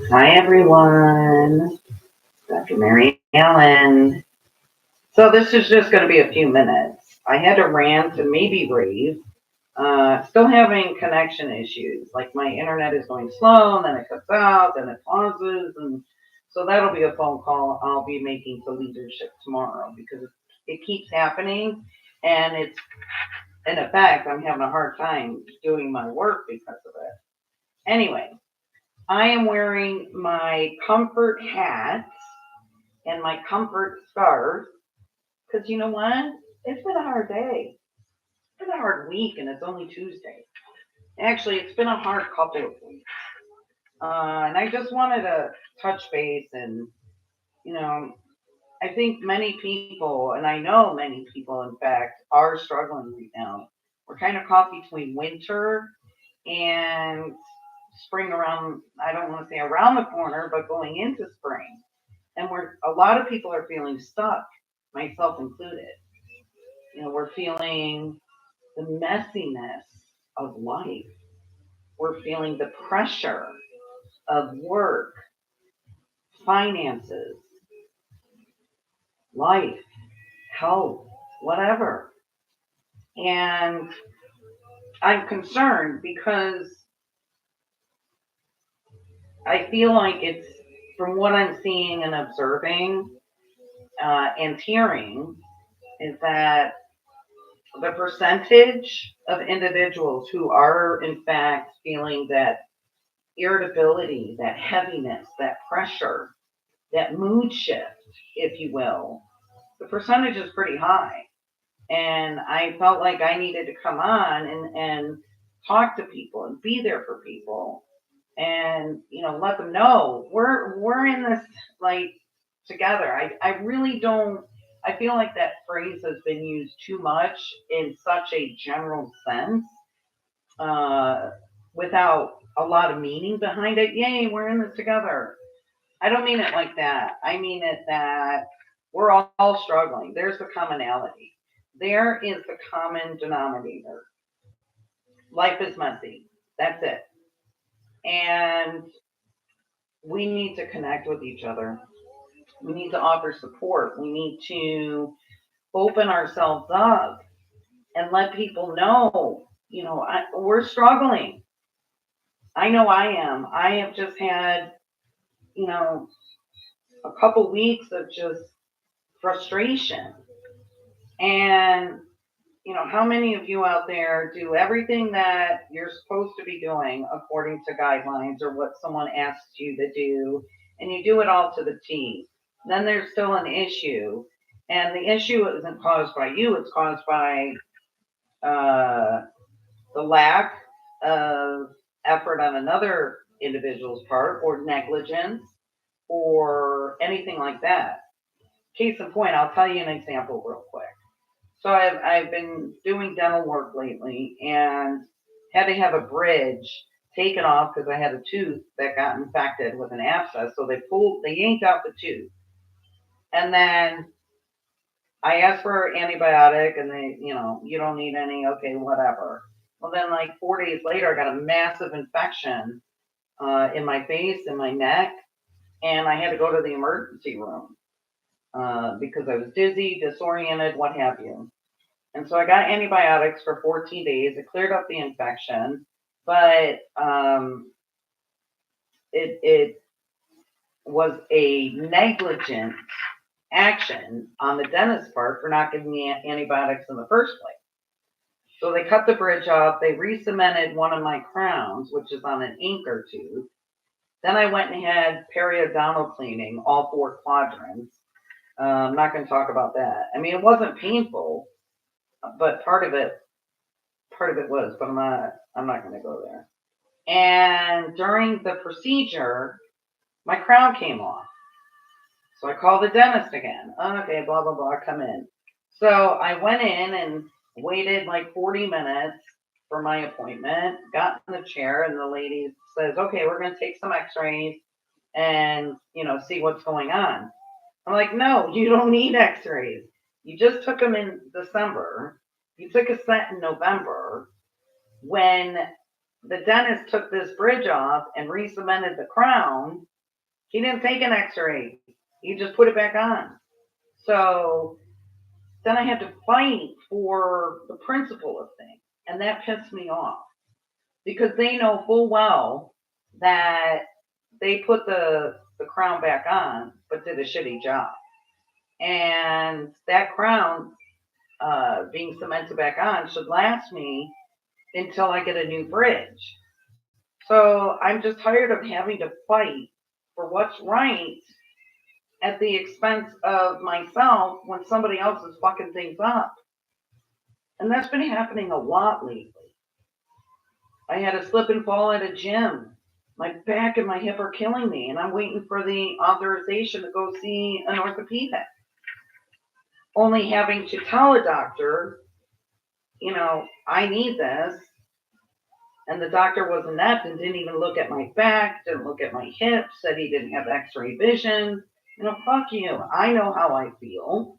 Hi everyone, Dr. Mary Ellen. So this is just going to be a few minutes. I had to rant and maybe rave. Still having connection issues. Like my internet is going slow, and then it cuts out, then it pauses, and so that'll be a phone call I'll be making to leadership tomorrow because it keeps happening, and it's in effect I'm having a hard time doing my work because of it. Anyway, I am wearing my comfort hat and my comfort scarf because you know what? It's been a hard day. It's been a hard week, and it's only Tuesday. Actually, it's been a hard couple of weeks. And I just wanted to touch base and, you know, I think many people, and I know many people, in fact, are struggling right now. We're kind of caught between winter and spring around, I don't want to say around the corner, but going into spring. And a lot of people are feeling stuck, myself included. We're feeling the messiness of life. We're feeling the pressure of work, finances, life, health, whatever. And I'm concerned because I feel like it's from what I'm seeing and observing and hearing is that the percentage of individuals who are in fact feeling that irritability, that heaviness, that pressure, that mood shift, if you will, the percentage is pretty high. And I felt like I needed to come on and talk to people and be there for people and let them know we're in this like together. I really don't. I feel like that phrase has been used too much in such a general sense, uh, without a lot of meaning behind it. Yay, we're in this together. I don't mean it like that. I mean it that we're all struggling. There's the commonality. There is the common denominator. Life is messy. That's it. And we need to connect with each other. We need to offer support. We need to open ourselves up and let people know, we're struggling. I know I am. I have just had, you know, a couple weeks of just frustration. And, how many of you out there do everything that you're supposed to be doing according to guidelines or what someone asks you to do, and you do it all to the T? Then there's still an issue. And the issue isn't caused by you, it's caused by uh, the lack of effort on another individual's part or negligence or anything like that. Case in point, I'll tell you an example real quick. So I've been doing dental work lately and had to have a bridge taken off because I had a tooth that got infected with an abscess. So they yanked out the tooth. And then I asked for antibiotic and you don't need any, okay, whatever. Well, then like 4 days later, I got a massive infection in my face, in my neck, and I had to go to the emergency room because I was dizzy, disoriented, what have you. And so I got antibiotics for 14 days. It cleared up the infection, but it was a negligent action on the dentist's part for not giving me antibiotics in the first place. So they cut the bridge off. They re-cemented one of my crowns, which is on an anchor tooth. Then I went and had periodontal cleaning, all four quadrants. I'm not going to talk about that. I mean, it wasn't painful, but part of it was, but I'm not going to go there. And during the procedure, my crown came off. So I called the dentist again. Okay, blah blah blah, come in. So I went in and waited like 40 minutes for my appointment. Got in the chair, and the lady says, "Okay, we're going to take some X-rays and see what's going on." I'm like, "No, you don't need X-rays. You just took them in December. You took a set in November when the dentist took this bridge off and re-cemented the crown. He didn't take an x-ray. He just put it back on. So then I had to fight for the principle of things. And that pissed me off because they know full well that they put the crown back on, but did a shitty job. And that crown being cemented back on should last me until I get a new bridge. So I'm just tired of having to fight for what's right at the expense of myself when somebody else is fucking things up. And that's been happening a lot lately. I had a slip and fall at a gym. My back and my hip are killing me, and I'm waiting for the authorization to go see an orthopedic. Only having to tell a doctor, I need this. And the doctor was inept and didn't even look at my back, didn't look at my hips, said he didn't have x-ray vision. Fuck you. I know how I feel.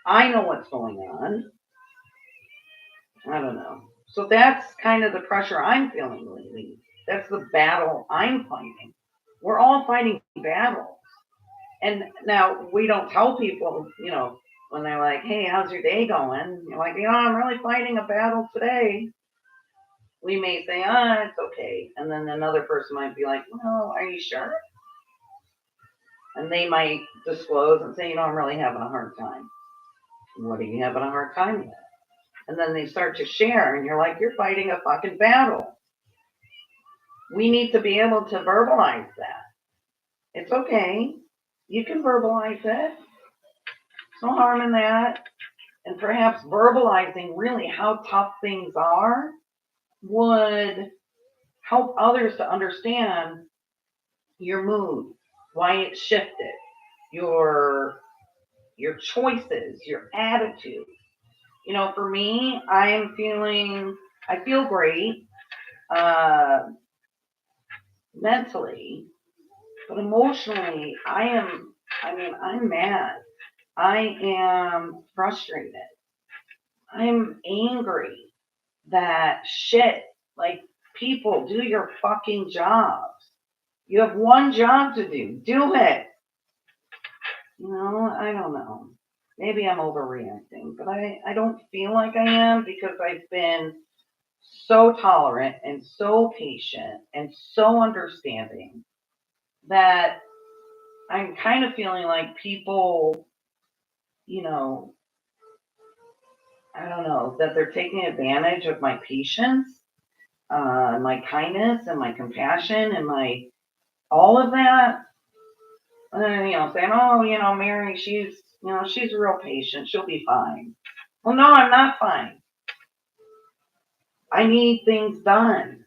I know what's going on. I don't know. So that's kind of the pressure I'm feeling lately. That's the battle I'm fighting. We're all fighting battles. And now we don't tell people, when they're like, hey, how's your day going? You're like, I'm really fighting a battle today. We may say, it's okay. And then another person might be like, well, are you sure? And they might disclose and say, I'm really having a hard time. What are you having a hard time with? And then they start to share, and you're like, you're fighting a fucking battle. We need to be able to verbalize that. It's okay. You can verbalize it. No harm in that. And perhaps verbalizing really how tough things are would help others to understand your mood, why it shifted, your choices, your attitude. For me, I feel great mentally, but emotionally, I'm mad. I am frustrated. I'm angry that shit, like, people, do your fucking jobs. You have one job to do. Do it. I don't know. Maybe I'm overreacting, but I don't feel like I am because I've been so tolerant and so patient and so understanding that I'm kind of feeling like people, I don't know, that they're taking advantage of my patience, my kindness and my compassion and my all of that. And then, saying, oh, Mary, she's real patient. She'll be fine. Well, no, I'm not fine. I need things done.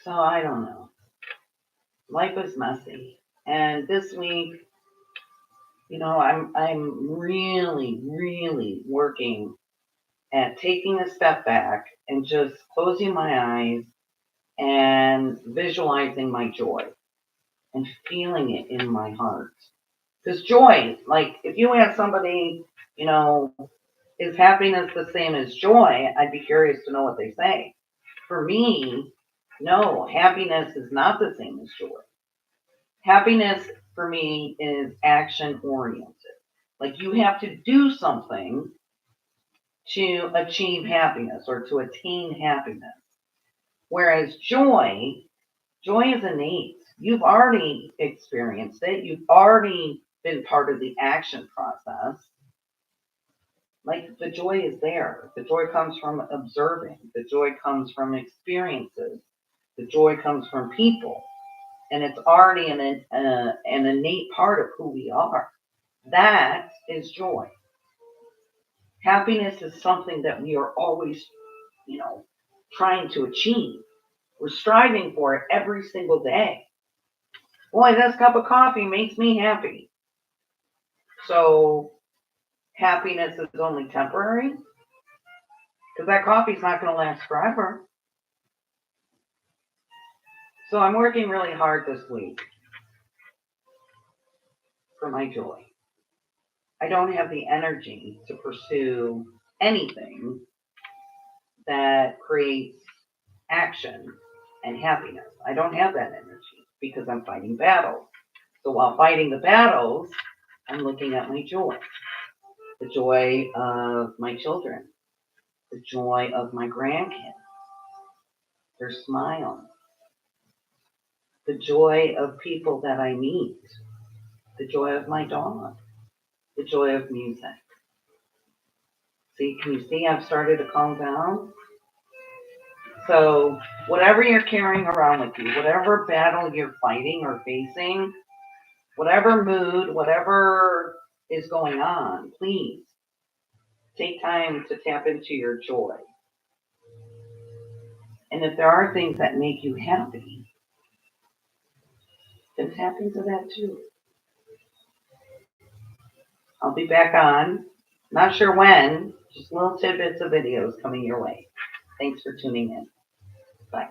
So I don't know. Life is messy. And this week, I'm really, really working at taking a step back and just closing my eyes and visualizing my joy and feeling it in my heart. Because joy, like if you ask somebody, is happiness the same as joy? I'd be curious to know what they say. For me, no, happiness is not the same as joy. Happiness for me is action oriented. Like you have to do something to achieve happiness or to attain happiness. Whereas joy is innate. You've already experienced it. You've already been part of the action process. Like the joy is there. The joy comes from observing. The joy comes from experiences. The joy comes from people. And it's already an innate part of who we are. That is joy. Happiness is something that we are always, trying to achieve. We're striving for it every single day. Boy, this cup of coffee makes me happy. So happiness is only temporary because that coffee's not going to last forever. So I'm working really hard this week for my joy. I don't have the energy to pursue anything that creates action and happiness. I don't have that energy because I'm fighting battles. So while fighting the battles, I'm looking at my joy, the joy of my children, the joy of my grandkids, their smile, the joy of people that I meet, the joy of my dog, the joy of music. See, can you see I've started to calm down? So whatever you're carrying around with you, whatever battle you're fighting or facing, whatever mood, whatever is going on, please take time to tap into your joy. And if there are things that make you happy, then tap into that too. I'll be back on. Not sure when, just little tidbits of videos coming your way. Thanks for tuning in. Bye.